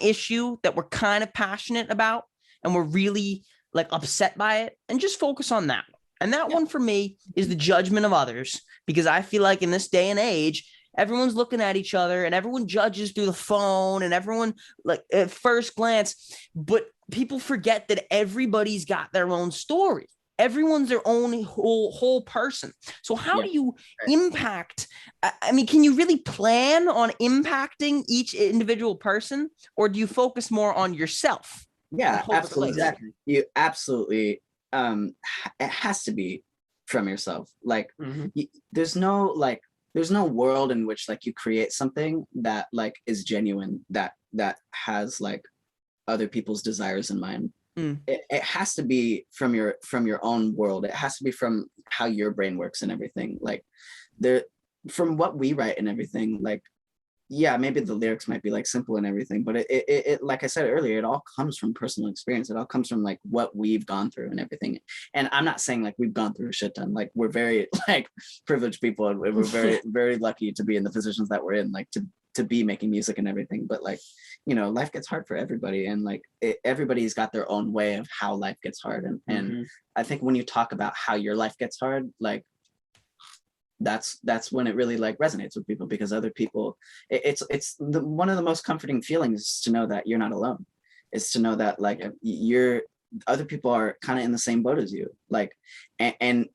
issue that we're kind of passionate about and we're really like upset by it, and just focus on that. And that one for me is the judgment of others, because I feel like in this day and age, everyone's looking at each other and everyone judges through the phone, and everyone, like, at first glance, but people forget that everybody's got their own story. Everyone's their own whole person. So how do you impact? I mean, can you really plan on impacting each individual person, or do you focus more on yourself? Yeah, absolutely. Exactly. You absolutely, it has to be from yourself. Like, there's no world in which like you create something that like is genuine, that has like other people's desires in mind. It has to be from your own world. It has to be from how your brain works and everything. Like, from what we write and everything, like, yeah, maybe the lyrics might be like simple and everything, but it like I said earlier, it all comes from personal experience. It all comes from like what we've gone through and everything. And I'm not saying like we've gone through a shit ton. Like, we're very like privileged people, and we're very very lucky to be in the positions that we're in, like to be making music and everything. But like, you know, life gets hard for everybody, and like everybody's got their own way of how life gets hard. And I think when you talk about how your life gets hard, like, that's when it really like resonates with people, because other people, it's one of the most comforting feelings to know that you're not alone. Is to know that like other people are kind of in the same boat as you. Like, and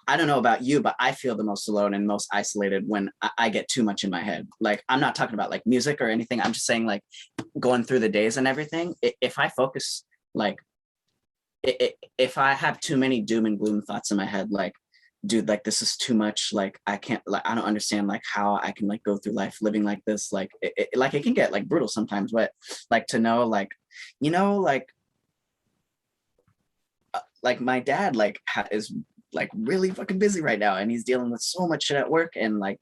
I don't know about you, but I feel the most alone and most isolated when I get too much in my head. Like, I'm not talking about like music or anything. I'm just saying, like, going through the days and everything, if I focus, like, if I have too many doom and gloom thoughts in my head, like, dude, like, this is too much. Like, I can't, like, I don't understand like how I can like go through life living like this. Like, it can get like brutal sometimes, but like, to know, like, you know, like, like my dad like is like really fucking busy right now, and he's dealing with so much shit at work, and like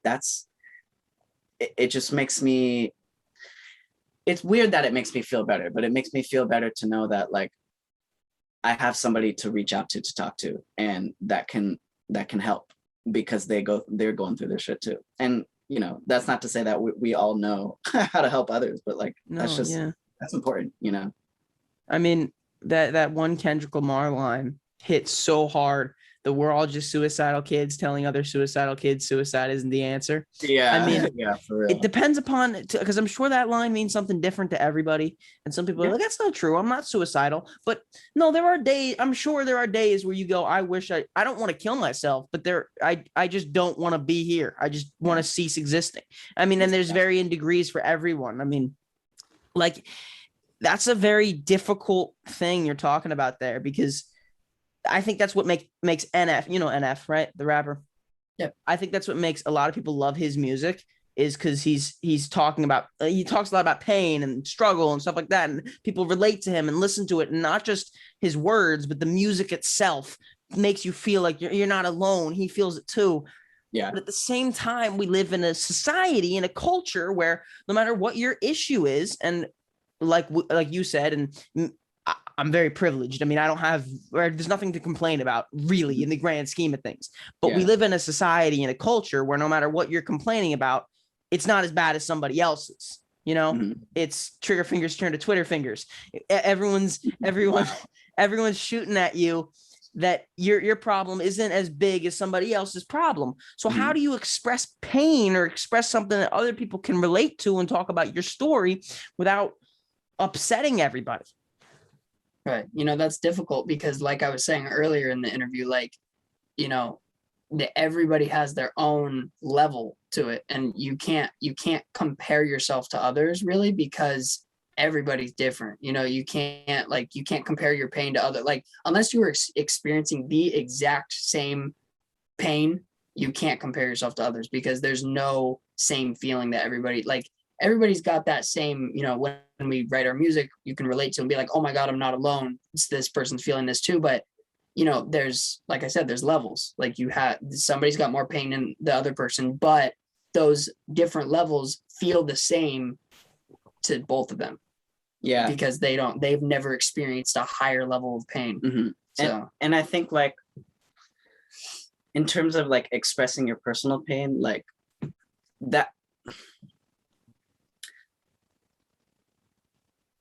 it just makes me, it's weird that it makes me feel better, but it makes me feel better to know that like I have somebody to reach out to talk to, and that can help, because they're going through their shit too. And you know, that's not to say that we all know how to help others, but like that's important, you know. I mean, that one Kendrick Lamar line hit so hard that we're all just suicidal kids telling other suicidal kids suicide isn't the answer. Yeah. I mean, yeah, for real. it depends upon, because I'm sure that line means something different to everybody. And some people are like, that's not true. I'm not suicidal. But no, there are days, I'm sure there are days where you go, I wish I don't want to kill myself, but I just don't want to be here. I just want to cease existing. I mean, and there's varying degrees for everyone. I mean, like, that's a very difficult thing you're talking about there, because I think that's what makes NF, you know, NF, right? The rapper. Yep. I think that's what makes a lot of people love his music, is because he's talking about, he talks a lot about pain and struggle and stuff like that. And people relate to him and listen to it. And not just his words, but the music itself makes you feel like you're not alone. He feels it too. Yeah. But at the same time, we live in a society, in a culture where no matter what your issue is, and like you said, and I'm very privileged. I mean, there's nothing to complain about really in the grand scheme of things, but we live in a society and a culture where no matter what you're complaining about, it's not as bad as somebody else's, you know. It's trigger fingers turn to Twitter fingers. Everyone's shooting at you that your problem isn't as big as somebody else's problem. So how do you express pain or express something that other people can relate to and talk about your story without upsetting everybody? Right. You know, that's difficult because like I was saying earlier in the interview, like, you know, everybody has their own level to it, and you can't compare yourself to others really, because everybody's different. You know, you can't compare your pain to other, like, unless you were experiencing the exact same pain, you can't compare yourself to others, because there's no same feeling that everybody's got that same, you know, when we write our music, you can relate to and be like, oh my God, I'm not alone. This person's feeling this too. But, you know, there's, like I said, there's levels. Like somebody's got more pain than the other person, but those different levels feel the same to both of them. Yeah. Because they've never experienced a higher level of pain. So, and I think like, in terms of like expressing your personal pain, like that,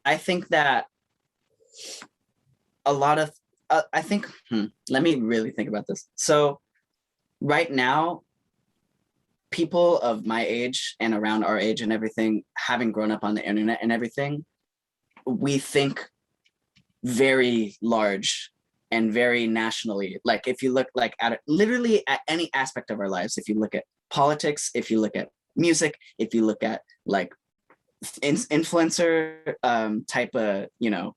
I think that a lot of, let me really think about this. So right now, people of my age and around our age and everything, having grown up on the internet and everything, we think very large and very nationally. Like if you look like literally at any aspect of our lives, if you look at politics, if you look at music, if you look at like influencer type of, you know,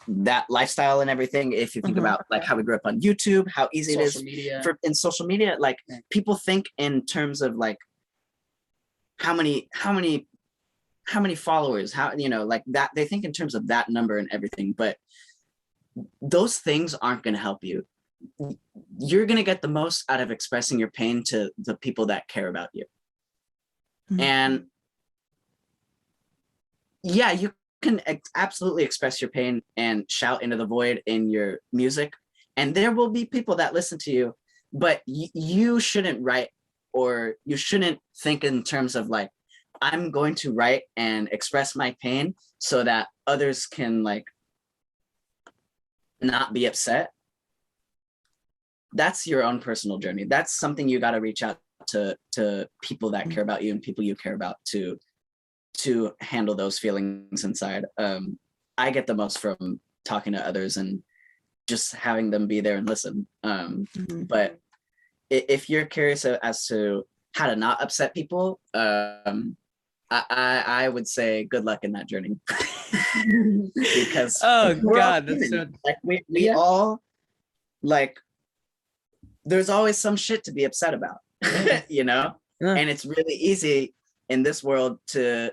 that lifestyle and everything. If you think about like how we grew up on YouTube, how easy it is in social media, like people think in terms of like how many followers, how, you know, like that, they think in terms of that number and everything, but those things aren't going to help you. You're going to get the most out of expressing your pain to the people that care about you. And yeah, you can absolutely express your pain and shout into the void in your music, and there will be people that listen to you, but you shouldn't write, or you shouldn't think in terms of like, I'm going to write and express my pain so that others can like not be upset. That's your own personal journey. That's something you got to reach out to people that care about you and people you care about to handle those feelings inside. I get the most from talking to others and just having them be there and listen. But if you're curious as to how to not upset people, I would say good luck in that journey. Because God, that's so... like we all like, there's always some shit to be upset about, you know? And it's really easy in this world to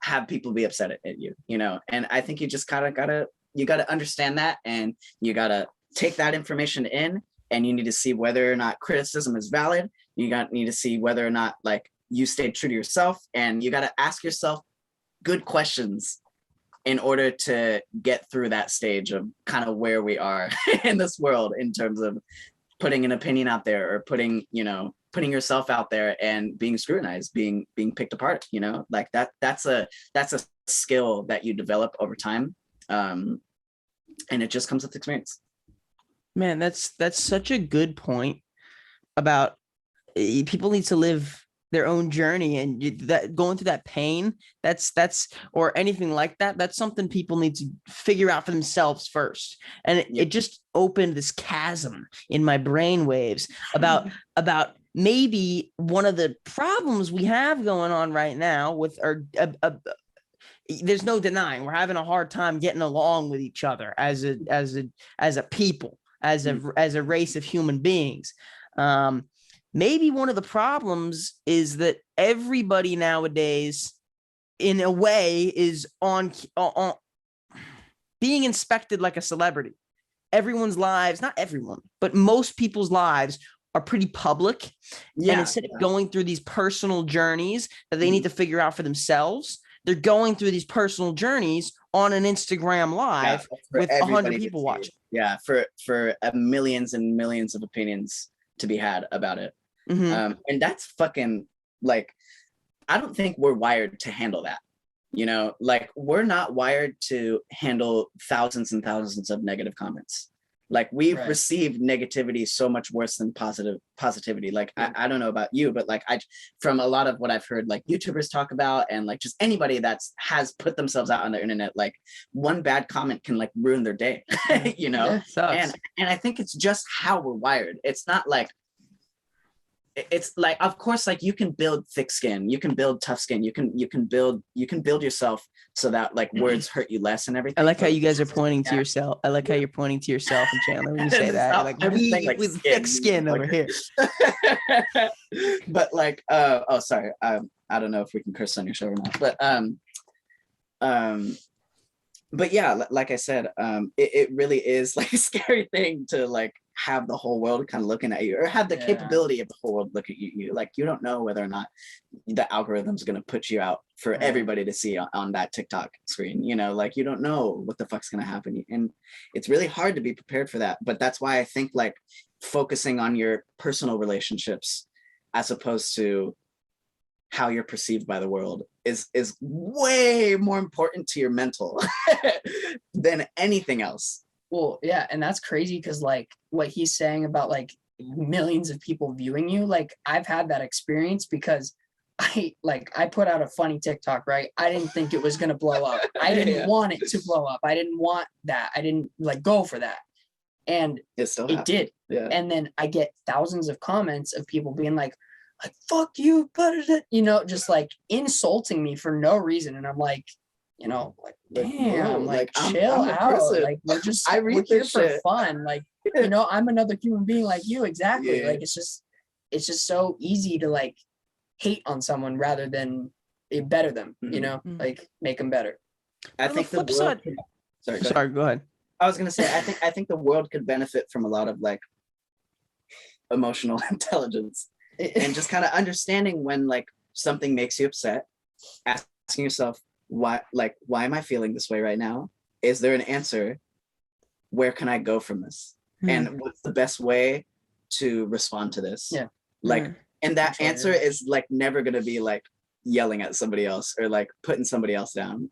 have people be upset at you, you know? And I think you just kind of gotta you got to understand that, and you got to take that information in, and you need to see whether or not criticism is valid. You need to see whether or not like you stayed true to yourself, and you got to ask yourself good questions in order to get through that stage of kind of where we are in this world in terms of putting an opinion out there, or putting yourself out there and being scrutinized, being picked apart, like that's a skill that you develop over time. And it just comes with experience. Man, that's such a good point about people need to live their own journey, and that going through that pain, that's or anything like that, that's something people need to figure out for themselves first. And it just opened this chasm in my brain waves about maybe one of the problems we have going on right now with our there's no denying we're having a hard time getting along with each other as a people, as a race of human beings. Maybe one of the problems is that everybody nowadays, in a way, is on being inspected like a celebrity. Everyone's lives, not everyone, but most people's lives are pretty public. Yeah, and instead of going through these personal journeys that they need to figure out for themselves, they're going through these personal journeys on an Instagram live with 100 people watching. Yeah, for millions and millions of opinions to be had about it. And that's fucking, like, I don't think we're wired to handle that. Like, we're not wired to handle thousands and thousands of negative comments. Like, we've received negativity so much worse than positivity. Like, I don't know about you, but like, from a lot of what I've heard, like YouTubers talk about, and like just anybody has put themselves out on the internet, like one bad comment can like ruin their day, and I think it's just how we're wired. It's not like, it's like, of course, like you can build thick skin, you can build tough skin, you can build yourself so that like words hurt you less and everything. I like how you guys are pointing to yourself. I like how you're pointing to yourself and Chandler when you say that. You're like, with thick skin over here. But like, sorry, I don't know if we can curse on your show or not. But yeah, like I said, it really is like a scary thing to like have the whole world kind of looking at you, or have the capability of the whole world look at you. Like, you don't know whether or not the algorithm's going to put you out for everybody to see on that TikTok screen. Like, you don't know what the fuck's going to happen, and it's really hard to be prepared for that. But that's why I think like focusing on your personal relationships as opposed to how you're perceived by the world is way more important to your mental than anything else. Well, yeah, and that's crazy, because like what he's saying about like millions of people viewing you, like I've had that experience, because I put out a funny TikTok, right? I didn't think it was gonna blow up. I didn't want it to blow up. I didn't want that. I didn't like go for that. And it did. Yeah. And then I get thousands of comments of people being like fuck you, just like insulting me for no reason. And I'm like, like, damn, like chill out. Person. Like, we're here for fun. Like, I'm another human being like you. Exactly. Yeah. Like, it's just so easy to like hate on someone rather than better them, like make them better. I think the flip side. Sorry, go ahead. I was going to say, I think the world could benefit from a lot of like emotional intelligence and just kind of understanding when like something makes you upset, asking yourself, why am I feeling this way right now? Is there an answer? Where can I go from this? And what's the best way to respond to this? Yeah. Like, and that answer is like never going to be like yelling at somebody else or like putting somebody else down,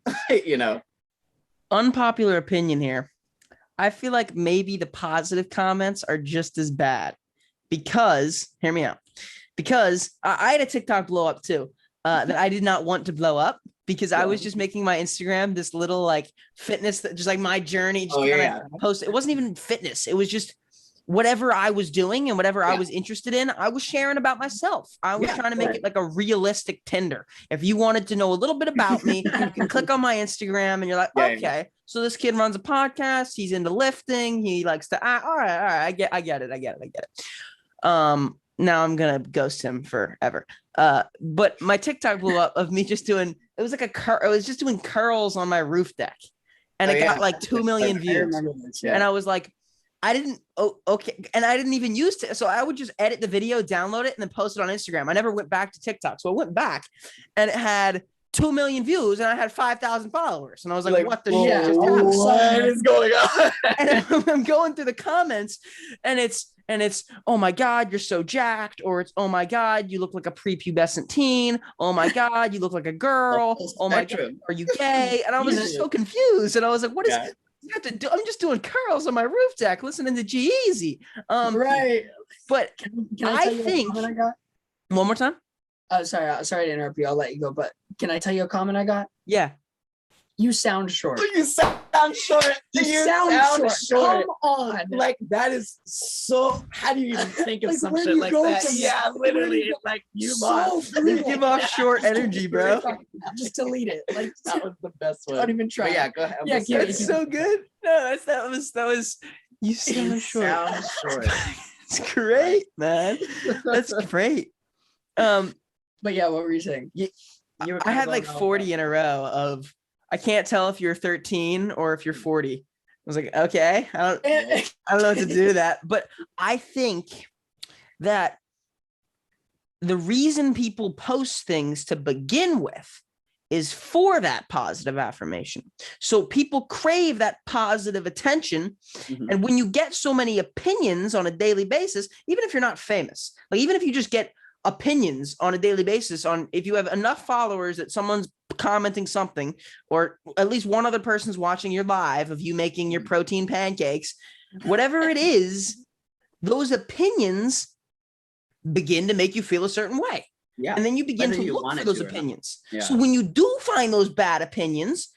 Unpopular opinion here. I feel like maybe the positive comments are just as bad, because, hear me out, because I had a TikTok blow up too, that I did not want to blow up, because I was just making my Instagram this little like fitness, just like my journey, post. It wasn't even fitness. It was just whatever I was doing and whatever I was interested in, I was sharing about myself. I was trying to make it like a realistic Tinder. If you wanted to know a little bit about me, you can click on my Instagram and you're like, okay, so this kid runs a podcast. He's into lifting. He likes to, all right. I get it. Now I'm going to ghost him forever. But my TikTok blew up of me just doing, it was like I was just doing curls on my roof deck. and Oh, it yeah. got like 2 million I views. remember this. Yeah. And I was like, I didn't. Oh, okay. And I didn't even use it. So I would just edit the video, download it, and then post it on Instagram. I never went back to TikTok. So I went back, and it had 2 million views, and I had 5,000 followers. And I was like, what the shit just happened? What is going on? And I'm going through the comments, and it's oh my god, you're so jacked, or it's oh my god, you look like a prepubescent teen. Oh my god, you look like a girl. Oh my god, are you gay? And I was just so confused, and I was like, what is I have to do? I'm just doing curls on my roof deck, listening to G-Eazy. Right. But Can I tell you what think- comment I got? one more time. Oh, sorry to interrupt you. I'll let you go. But can I tell you a comment I got? Yeah. You sound short. You sound short. You sound short. Come on. Like that is so. How do you even think of Like, some where do shit you like go that? from Yeah, that? Where do literally. you go? Like you So lost. brutal. You give off short energy, bro. Just delete it. Like, That was the best one. don't even try. But yeah, go ahead. Yeah, keep it. That's so good. No, that was. You sound You short. sound short. It's great, man. That's great. But yeah, what were you saying? You were I kinda had like going off 40 in a row of I can't tell if you're 13 or if you're 40. I was like, okay, I don't know what to do that. But I think that the reason people post things to begin with is for that positive affirmation. So people crave that positive attention. Mhm. And when you get so many opinions on a daily basis, even if you're not famous, like even if you just get opinions on a daily basis on if you have enough followers that someone's commenting something, or at least one other person's watching your live of you making your protein pancakes, whatever it is, those opinions begin to make you feel a certain way. Yeah. And then you begin Whether to you look want for it those to or not. opinions. Yeah. So when you do find those bad opinions,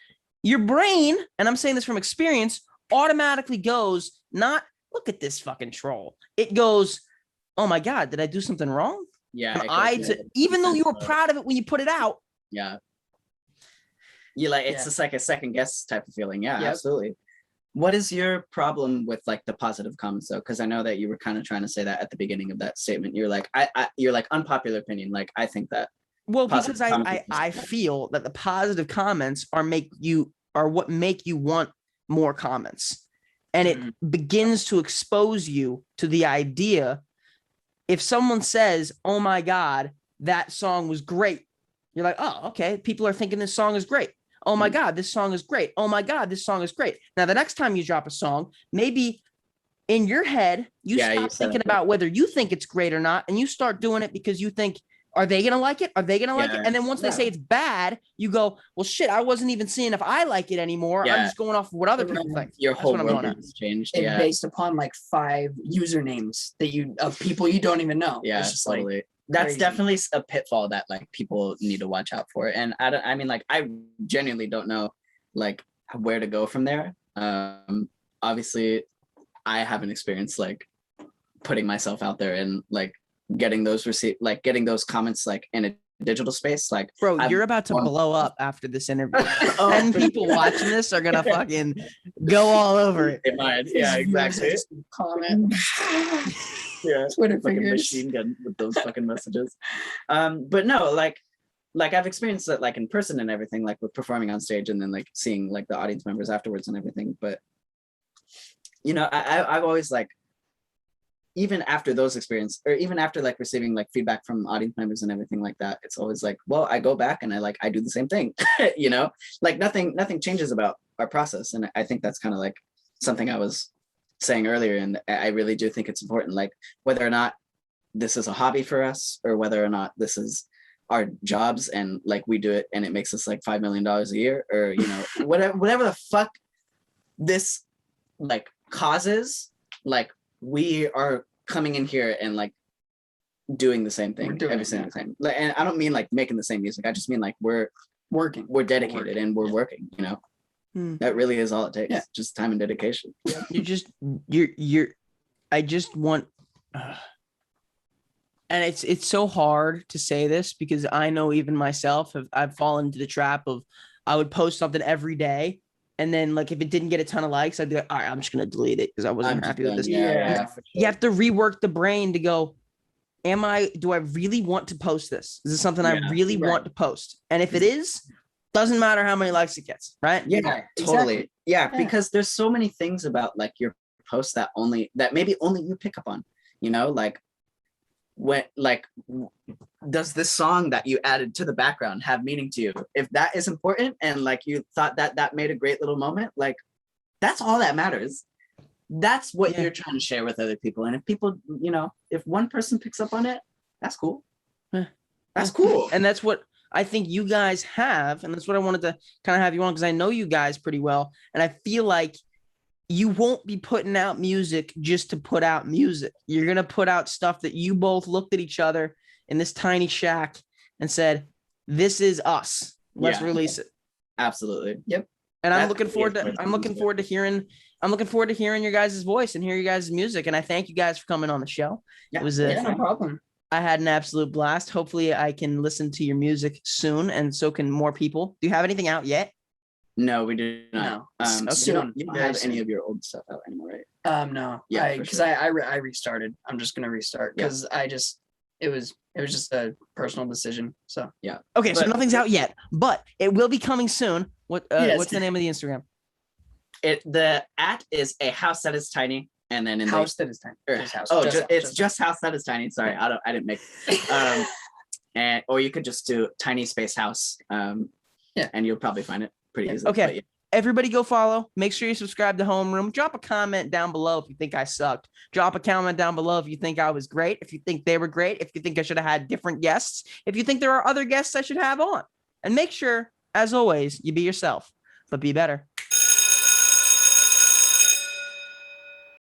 your brain, and I'm saying this from experience, automatically goes, not look at this fucking troll. It goes, oh my God, did I do something wrong? Yeah. Even though you were proud of it when you put it out. Yeah. You like it's Yeah. just like a second guess type of feeling. Yeah, Yep. absolutely. What is your problem with like the positive comments though? Because I know that you were kind of trying to say that at the beginning of that statement. You're like, you're like unpopular opinion. Like I think that. Well, Positive because comments. I feel that the positive comments are what make you want more comments. And it begins to expose you to the idea. If someone says, oh my God, that song was great, you're like, oh, okay, people are thinking this song is great. Oh my God, this song is great. Oh my God, this song is great. Now, the next time you drop a song, maybe in your head, you stop thinking about whether you think it's great or not, and you start doing it because you think, are they going to like it? Are they going to like it? And then once they say it's bad, you go, well, shit, I wasn't even seeing if I like it anymore. Yeah. I'm just going off what other people think. Your That's whole what I'm going world at. has changed. And Yeah. based upon like 5 usernames that you of people you don't even know. Yeah, It's just totally. like That's crazy. definitely a pitfall that like people need to watch out for. And I mean, like, I genuinely don't know like where to go from there. Obviously, I haven't experienced like putting myself out there and like getting those getting those comments like in a digital space. Like, Bro, I've you're about to won- blow up after this interview. Oh, 10 for people sure. watching this are going to fucking go all over it. They might. Yeah, His viewers exactly. just comment. Yeah. Twitter Fucking fingers. machine gun with those fucking messages. But no, like I've experienced that like in person and everything, like with performing on stage and then like seeing like the audience members afterwards and everything. But you know, I've always like, even after those experiences, or even after like receiving like feedback from audience members and everything like that, it's always like, well, I go back and I do the same thing. You know, like nothing changes about our process. And I think that's kind of like something I was saying earlier, and I really do think it's important, like whether or not this is a hobby for us or whether or not this is our jobs and like we do it and it makes us like $5 million a year, or you know, whatever the fuck this like causes, like we are coming in here and like doing the same thing every single time. And I don't mean like making the same music, I just mean like we're dedicated and we're working, you know. That really is all it takes. Yeah. Just time and dedication. I just want, and it's so hard to say this because I know even myself I've fallen into the trap of I would post something every day, and then like if it didn't get a ton of likes, I'd be like, all right, I'm just gonna delete it because I wasn't happy with this. Yeah. You have to rework the brain to go, do I really want to post this? Is this something I really want to post? And if it is, doesn't matter how many likes it gets, right? Yeah, totally. Exactly. Yeah, Yeah. because there's so many things about like your post that maybe only you pick up on, like when does this song that you added to the background have meaning to you? If that is important and like you thought that made a great little moment, like that's all that matters. That's what Yeah. you're trying to share with other people. And if people, if one person picks up on it, that's cool. Yeah. That's cool. And that's what I think you guys have. And that's what I wanted to kind of have you on, because I know you guys pretty well. And I feel like you won't be putting out music just to put out music. You're going to put out stuff that you both looked at each other in this tiny shack and said, this is us. Let's release it. Absolutely. Yep. And That's I'm looking forward to hearing your guys' voice and hear your guys' music. And I thank you guys for coming on the show. Yeah, It was No problem. I had an absolute blast. Hopefully I can listen to your music soon, and so can more people. Do you have anything out yet? No, we do not. No. So you don't have Very any soon. of your old stuff out anymore, right? No. Yeah, for Because sure. I restarted. I'm just gonna restart because it was just a personal decision. So Okay, so But- nothing's out yet, but it will be coming soon. Yes. What's the name of the Instagram? The @ is a house that is tiny, and then in house that is tiny. the Just house. oh, Just it's house. just house that is tiny. Sorry, I didn't make. And or you could just do tiny space house. Yeah. And you'll probably find it pretty easily. Okay. But yeah. Everybody go follow. Make sure you subscribe to Homeroom. Drop a comment down below if you think I sucked. Drop a comment down below if you think I was great. If you think they were great. If you think I should have had different guests. If you think there are other guests I should have on. And make sure, as always, you be yourself, but be better.